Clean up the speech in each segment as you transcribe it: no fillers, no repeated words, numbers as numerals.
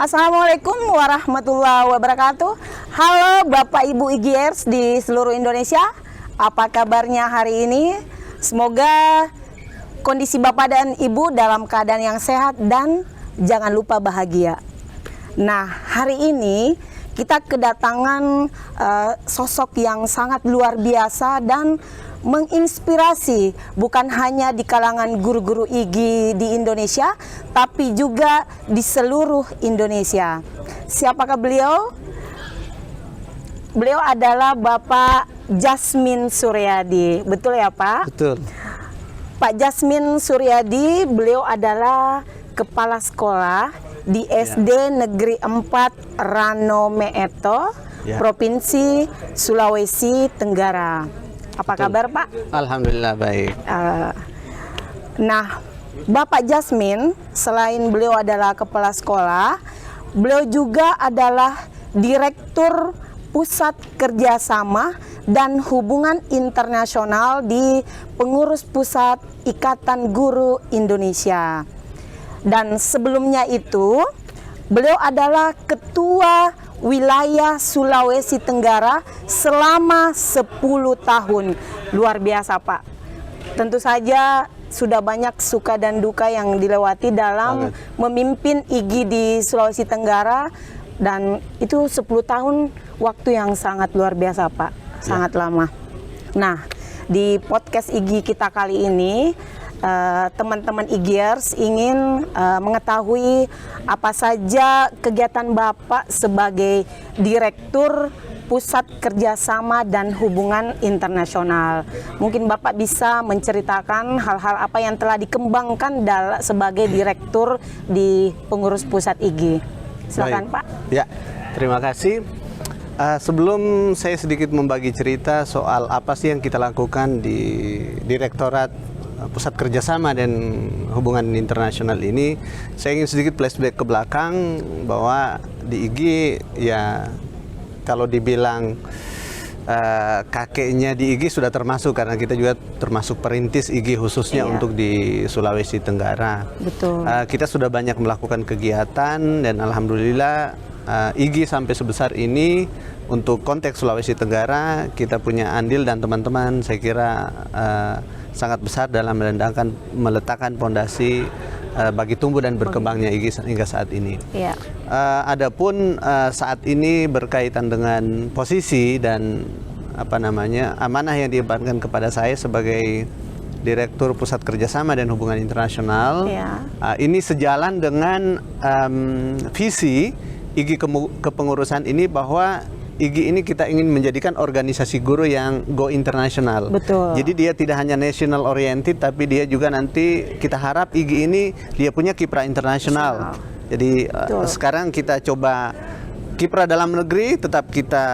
Assalamualaikum warahmatullahi wabarakatuh. Halo Bapak Ibu IGers di seluruh Indonesia. Apa kabarnya hari ini? Semoga kondisi Bapak dan Ibu dalam keadaan yang sehat dan jangan lupa bahagia. Nah, hari ini kita kedatangan sosok yang sangat luar biasa dan menginspirasi, bukan hanya di kalangan guru-guru IG di Indonesia, tapi juga di seluruh Indonesia. Siapakah beliau? Beliau adalah Bapak Jasmin Suryadi. Betul ya Pak? Betul. Pak Jasmin Suryadi, beliau adalah kepala sekolah di SD Negeri 4 Rano Meeto, Provinsi Sulawesi Tenggara. Apa kabar Pak? Alhamdulillah baik. Nah, Bapak Jasmin, selain beliau adalah kepala sekolah, beliau juga adalah Direktur Pusat Kerjasama dan Hubungan Internasional di Pengurus Pusat Ikatan Guru Indonesia. Dan sebelumnya itu, beliau adalah Ketua Wilayah Sulawesi Tenggara selama 10 tahun. Luar biasa Pak. Tentu saja sudah banyak suka dan duka yang dilewati dalam memimpin IG di Sulawesi Tenggara. Dan itu 10 tahun waktu yang sangat luar biasa Pak. Sangat lama. Nah, di podcast IG kita kali ini, teman-teman IGers ingin mengetahui apa saja kegiatan Bapak sebagai Direktur Pusat Kerjasama dan Hubungan Internasional. Mungkin Bapak bisa menceritakan hal-hal apa yang telah dikembangkan sebagai Direktur di Pengurus Pusat IG. Silakan Pak. Ya, terima kasih. Sebelum saya sedikit membagi cerita soal apa sih yang kita lakukan di Direktorat Pusat Kerjasama dan Hubungan Internasional ini, saya ingin sedikit flashback ke belakang bahwa di IG ya kalau dibilang kakeknya di IG sudah termasuk, karena kita juga termasuk perintis IG khususnya untuk di Sulawesi Tenggara. Betul. Kita sudah banyak melakukan kegiatan dan alhamdulillah IG sampai sebesar ini untuk konteks Sulawesi Tenggara kita punya andil dan teman-teman saya kira sangat besar dalam meletakkan fondasi bagi tumbuh dan berkembangnya IG hingga saat ini. Iya. Adapun saat ini berkaitan dengan posisi dan amanah yang dibebankan kepada saya sebagai Direktur Pusat Kerjasama dan Hubungan Internasional. Iya. Ini sejalan dengan visi IG kepengurusan ini, bahwa IG ini kita ingin menjadikan organisasi guru yang go internasional. Betul. Jadi dia tidak hanya national oriented, tapi dia juga nanti kita harap IG ini dia punya kiprah internasional. Jadi sekarang kita coba kiprah dalam negeri tetap kita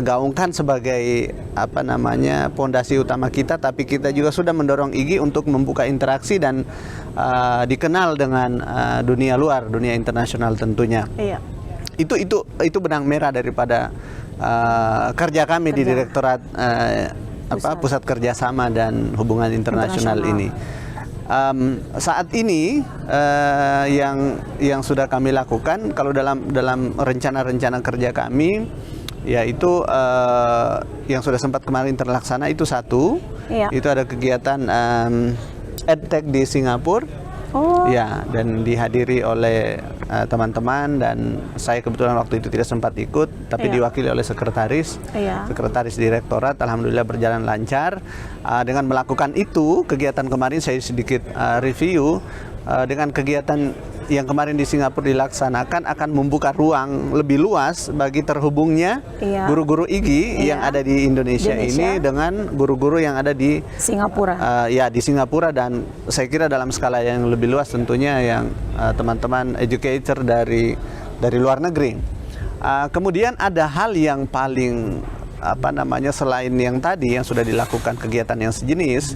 gaungkan sebagai pondasi utama kita, tapi kita juga sudah mendorong IG untuk membuka interaksi dan dikenal dengan dunia luar, dunia internasional tentunya. Iya. Itu benang merah daripada kerja kami di Direktorat Pusat Kerjasama dan Hubungan Internasional ini. Saat ini yang sudah kami lakukan, kalau dalam rencana-rencana kerja kami, yaitu yang sudah sempat kemarin terlaksana itu satu, itu ada kegiatan EdTech di Singapura. Ya, dan dihadiri oleh teman-teman, dan saya kebetulan waktu itu tidak sempat ikut, tapi diwakili oleh sekretaris direktorat. Alhamdulillah berjalan lancar. Dengan melakukan itu, kegiatan kemarin saya sedikit review, dengan kegiatan yang kemarin di Singapura dilaksanakan akan membuka ruang lebih luas bagi terhubungnya guru-guru IG yang ada di Indonesia ini dengan guru-guru yang ada di Singapura. Di Singapura, dan saya kira dalam skala yang lebih luas tentunya yang teman-teman educator dari luar negeri. Kemudian ada hal yang paling selain yang tadi yang sudah dilakukan kegiatan yang sejenis,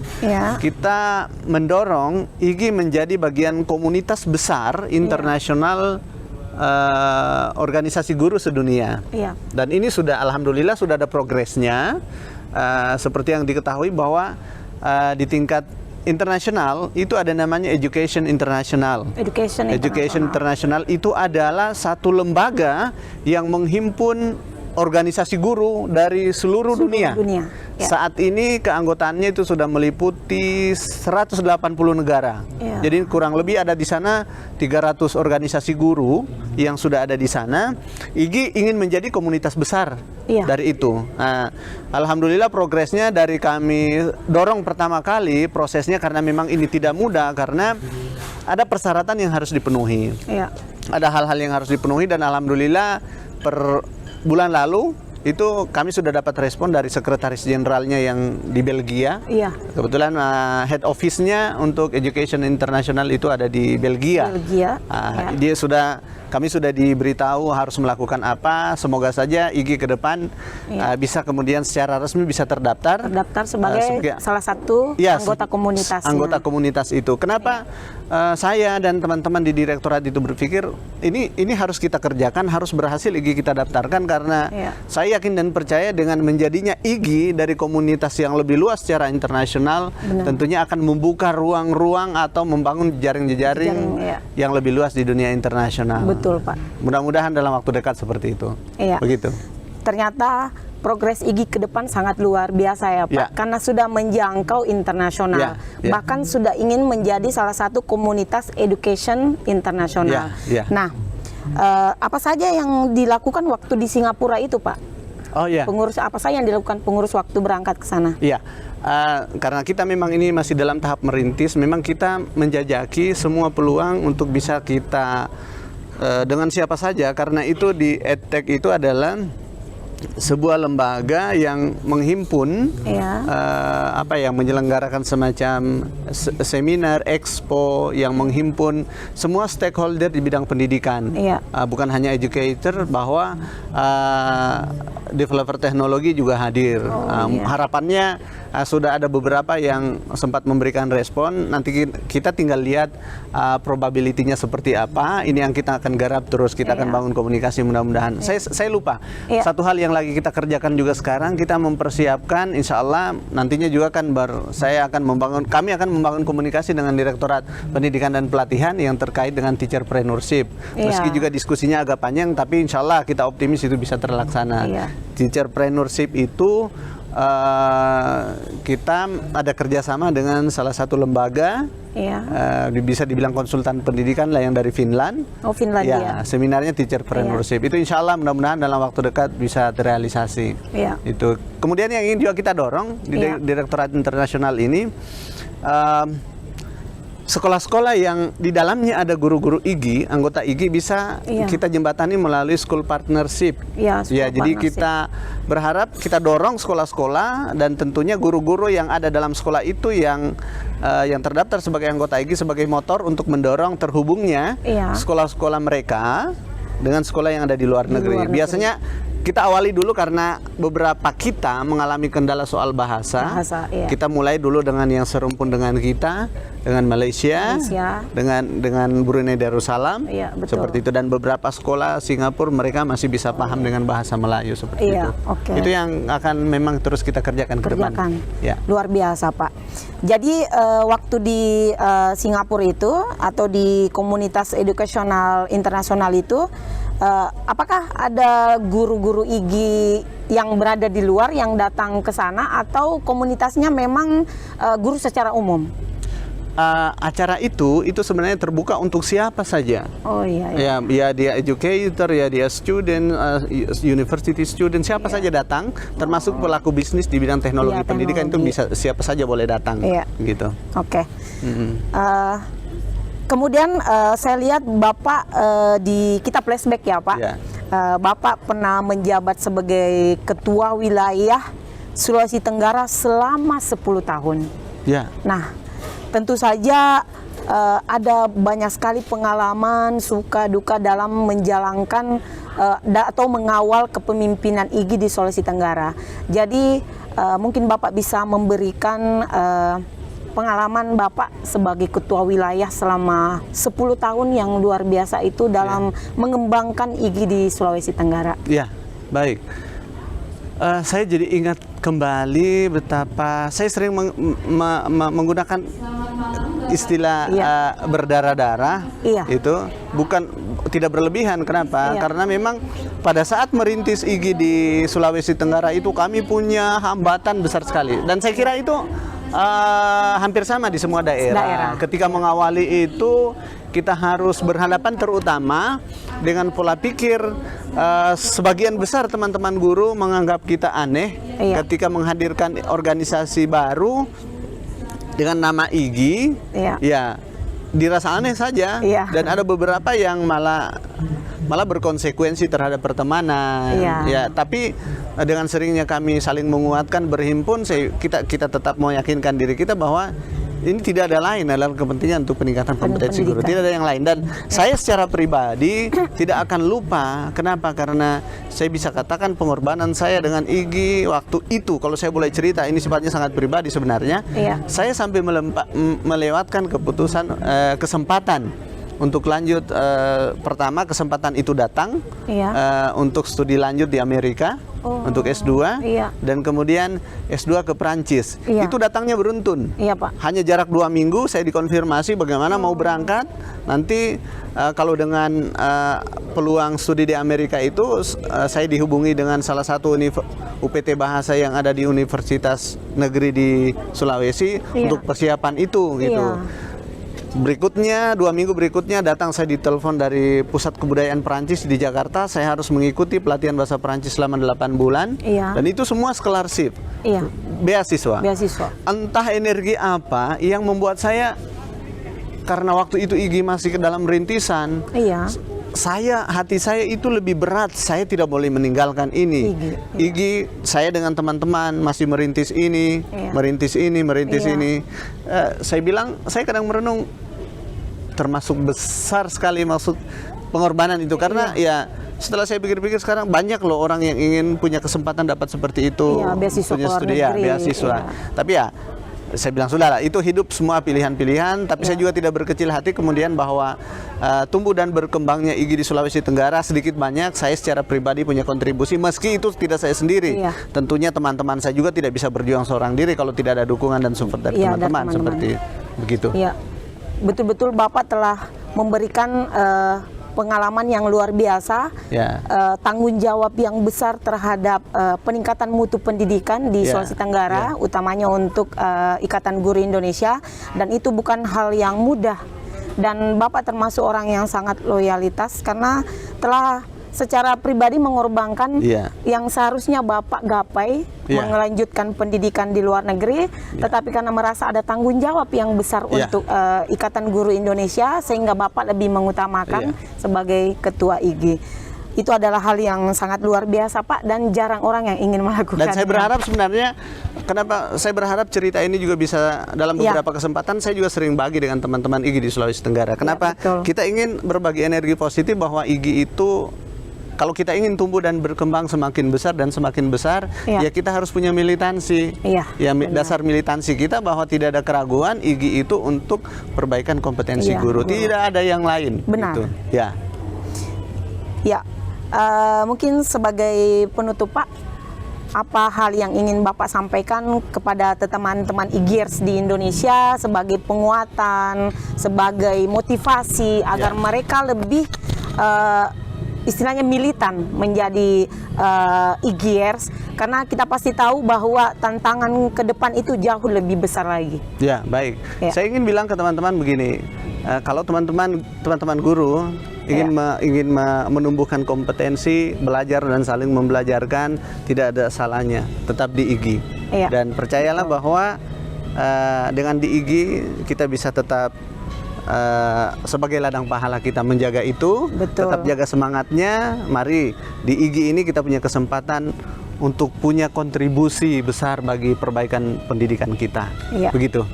kita mendorong IG menjadi bagian komunitas besar internasional organisasi guru sedunia. Dan ini sudah alhamdulillah sudah ada progresnya, seperti yang diketahui bahwa di tingkat internasional itu ada namanya Education International. Education International itu adalah satu lembaga yang menghimpun organisasi guru dari seluruh dunia. Ya. Saat ini keanggotaannya itu sudah meliputi 180 negara. Ya. Jadi kurang lebih ada di sana 300 organisasi guru yang sudah ada di sana. IGI ingin menjadi komunitas besar dari itu. Nah, alhamdulillah progresnya dari kami dorong pertama kali prosesnya, karena memang ini tidak mudah karena ada persyaratan yang harus dipenuhi. Ya. Ada hal-hal yang harus dipenuhi, dan alhamdulillah per bulan lalu itu kami sudah dapat respon dari sekretaris jenderalnya yang di Belgia. Iya. Kebetulan head office-nya untuk Education International itu ada di Belgia. Dia kami sudah diberitahu harus melakukan apa. Semoga saja IGI ke depan bisa kemudian secara resmi bisa terdaftar sebagai salah satu anggota komunitasnya. Anggota komunitas itu. Kenapa saya dan teman-teman di direktorat itu berpikir ini harus kita kerjakan, harus berhasil IGI kita daftarkan, karena saya yakin dan percaya dengan menjadinya IGI dari komunitas yang lebih luas secara internasional, tentunya akan membuka ruang-ruang atau membangun jejaring-jejaring yang lebih luas di dunia internasional. Betul, Pak. Mudah-mudahan dalam waktu dekat seperti itu. Begitu. Ternyata progres IGI ke depan sangat luar biasa ya, Pak, karena sudah menjangkau internasional, bahkan sudah ingin menjadi salah satu komunitas education internasional. Nah, apa saja yang dilakukan waktu di Singapura itu, Pak? Pengurus apa saja yang dilakukan pengurus waktu berangkat ke sana? Karena kita memang ini masih dalam tahap merintis, memang kita menjajaki semua peluang untuk bisa kita dengan siapa saja, karena itu di EdTech itu adalah sebuah lembaga yang menghimpun menyelenggarakan semacam seminar, expo, yang menghimpun semua stakeholder di bidang pendidikan. Bukan hanya educator, bahwa developer teknologi juga hadir. Harapannya sudah ada beberapa yang sempat memberikan respon. Nanti kita tinggal lihat probability-nya seperti apa. Ini yang kita akan garap terus. Kita akan bangun komunikasi, mudah-mudahan. Saya lupa. Satu hal yang lagi kita kerjakan juga sekarang, kita mempersiapkan, insya Allah nantinya juga kan kami akan membangun komunikasi dengan Direktorat Pendidikan dan Pelatihan yang terkait dengan teacherpreneurship. Meski juga diskusinya agak panjang, tapi insya Allah kita optimis itu bisa terlaksana. Teacherpreneurship itu kita ada kerjasama dengan salah satu lembaga, bisa dibilang konsultan pendidikan lah, yang dari Finland. Finlandia. Seminarnya teacherpreneurship. Itu insya Allah mudah-mudahan dalam waktu dekat bisa terrealisasi. Itu. Kemudian yang ingin juga kita dorong di Direktorat Internasional ini, sekolah-sekolah yang di dalamnya ada guru-guru IGI, anggota IGI, bisa kita jembatani melalui school partnership. Jadi kita berharap kita dorong sekolah-sekolah, dan tentunya guru-guru yang ada dalam sekolah itu yang terdaftar sebagai anggota IGI sebagai motor untuk mendorong terhubungnya sekolah-sekolah mereka dengan sekolah yang ada di luar negeri. Biasanya kita awali dulu karena beberapa kita mengalami kendala soal bahasa. Kita mulai dulu dengan yang serumpun dengan kita, dengan Malaysia. dengan Brunei Darussalam, seperti itu, dan beberapa sekolah Singapura mereka masih bisa paham dengan bahasa Melayu seperti itu. Itu yang akan memang terus kita kerjakan ke depan. Luar biasa, Pak. Jadi waktu di Singapura itu atau di komunitas edukasional internasional itu, apakah ada guru-guru IGI yang berada di luar yang datang ke sana, atau komunitasnya memang guru secara umum? Acara itu sebenarnya terbuka untuk siapa saja. Ya dia educator, ya dia student, university student, siapa saja datang, termasuk pelaku bisnis di bidang teknologi pendidikan, itu bisa siapa saja boleh datang. Gitu. Kemudian saya lihat Bapak kita flashback ya, Pak. Bapak pernah menjabat sebagai Ketua Wilayah Sulawesi Tenggara selama 10 tahun. Nah, tentu saja ada banyak sekali pengalaman suka duka dalam menjalankan atau mengawal kepemimpinan IGI di Sulawesi Tenggara. Jadi mungkin Bapak bisa memberikan pengalaman Bapak sebagai ketua wilayah selama 10 tahun yang luar biasa itu dalam mengembangkan IGI di Sulawesi Tenggara. Baik. Saya jadi ingat kembali betapa saya sering menggunakan istilah berdarah-darah. Iya. Itu bukan tidak berlebihan. Kenapa? Iya. Karena memang pada saat merintis IGI di Sulawesi Tenggara itu kami punya hambatan besar sekali, dan saya kira itu hampir sama di semua daerah. Ketika mengawali itu kita harus berhadapan terutama dengan pola pikir sebagian besar teman-teman guru menganggap kita aneh ketika menghadirkan organisasi baru dengan nama IGI. Ya, dirasa aneh saja. Dan ada beberapa yang malah berkonsekuensi terhadap pertemanan. Ya, tapi dengan seringnya kami saling menguatkan, berhimpun, kita tetap meyakinkan diri kita bahwa ini tidak ada lain adalah kepentingan untuk peningkatan kompetensi guru, tidak ada yang lain. Dan saya secara pribadi tidak akan lupa. Kenapa? Karena saya bisa katakan pengorbanan saya dengan IGI waktu itu, kalau saya boleh cerita, ini sifatnya sangat pribadi sebenarnya. Saya sampai melewatkan kesempatan untuk lanjut. Pertama kesempatan itu datang untuk studi lanjut di Amerika, untuk S2, dan kemudian S2 ke Perancis. Itu datangnya beruntun. Pak. Hanya jarak 2 minggu saya dikonfirmasi bagaimana mau berangkat. Nanti kalau dengan peluang studi di Amerika itu, saya dihubungi dengan salah satu UPT bahasa yang ada di Universitas Negeri di Sulawesi untuk persiapan itu gitu. Berikutnya, 2 minggu berikutnya datang saya ditelepon dari Pusat Kebudayaan Perancis di Jakarta. Saya harus mengikuti pelatihan bahasa Perancis selama 8 bulan. Dan itu semua scholarship, beasiswa. Entah energi apa yang membuat saya, karena waktu itu IGI masih ke dalam rintisan, hati saya itu lebih berat. Saya tidak boleh meninggalkan ini. IGI, saya dengan teman-teman masih merintis ini, merintis ini. Saya bilang, saya kadang merenung, termasuk besar sekali maksud pengorbanan itu, karena ya setelah saya pikir-pikir sekarang banyak loh orang yang ingin punya kesempatan dapat seperti itu, punya studi beasiswa. Tapi ya saya bilang sudahlah, itu hidup semua pilihan-pilihan. Tapi saya juga tidak berkecil hati kemudian bahwa tumbuh dan berkembangnya IGI di Sulawesi Tenggara sedikit banyak saya secara pribadi punya kontribusi, meski itu tidak saya sendiri. Tentunya teman-teman saya juga tidak bisa berjuang seorang diri kalau tidak ada dukungan dan support dari teman-teman, seperti begitu. Betul-betul Bapak telah memberikan pengalaman yang luar biasa, tanggung jawab yang besar terhadap peningkatan mutu pendidikan di Sulawesi Tenggara, utamanya untuk Ikatan Guru Indonesia, dan itu bukan hal yang mudah. Dan Bapak termasuk orang yang sangat loyalitas karena telah secara pribadi mengorbankan yang seharusnya Bapak gapai, melanjutkan pendidikan di luar negeri, tetapi karena merasa ada tanggung jawab yang besar untuk Ikatan Guru Indonesia, sehingga Bapak lebih mengutamakan sebagai Ketua IGI. Itu adalah hal yang sangat luar biasa, Pak, dan jarang orang yang ingin melakukan. Dan saya berharap sebenarnya, kenapa saya berharap cerita ini juga bisa dalam beberapa kesempatan saya juga sering bagi dengan teman-teman IGI di Sulawesi Tenggara. Kenapa? Kita ingin berbagi energi positif bahwa IGI itu, kalau kita ingin tumbuh dan berkembang semakin besar dan semakin besar, ya kita harus punya militansi. Dasar militansi kita bahwa tidak ada keraguan IGI itu untuk perbaikan kompetensi guru. Tidak ada yang lain. Benar. Gitu. Mungkin sebagai penutup, Pak, apa hal yang ingin Bapak sampaikan kepada teman-teman IGIers di Indonesia sebagai penguatan, sebagai motivasi agar mereka lebih istilahnya militan menjadi IGIers, karena kita pasti tahu bahwa tantangan ke depan itu jauh lebih besar lagi. Baik. Saya ingin bilang ke teman-teman begini, kalau teman-teman guru ingin menumbuhkan kompetensi, belajar dan saling membelajarkan, tidak ada salahnya tetap di IGI. Dan percayalah bahwa dengan di IGI kita bisa tetap sebagai ladang pahala kita menjaga itu. Tetap jaga semangatnya. Mari di IGI ini kita punya kesempatan untuk punya kontribusi besar bagi perbaikan pendidikan kita. Begitu.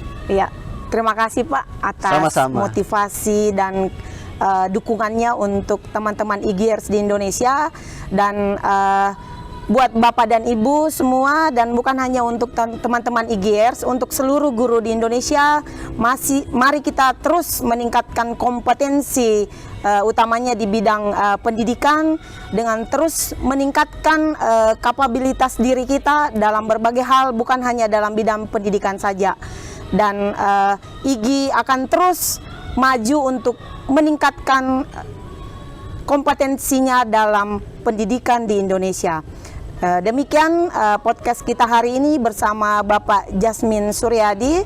Terima kasih, Pak, atas motivasi dan dukungannya untuk teman-teman IGIers di Indonesia. Dan buat Bapak dan Ibu semua, dan bukan hanya untuk teman-teman IGIERS, untuk seluruh guru di Indonesia, mari kita terus meningkatkan kompetensi utamanya di bidang pendidikan, dengan terus meningkatkan kapabilitas diri kita dalam berbagai hal, bukan hanya dalam bidang pendidikan saja. Dan IGI akan terus maju untuk meningkatkan kompetensinya dalam pendidikan di Indonesia. Demikian podcast kita hari ini bersama Bapak Jasmine Suryadi.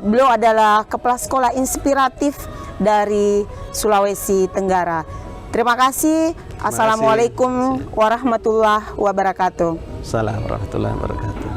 Beliau adalah kepala sekolah inspiratif dari Sulawesi Tenggara. Terima kasih. Assalamualaikum warahmatullahi wabarakatuh. Assalamualaikum warahmatullahi wabarakatuh.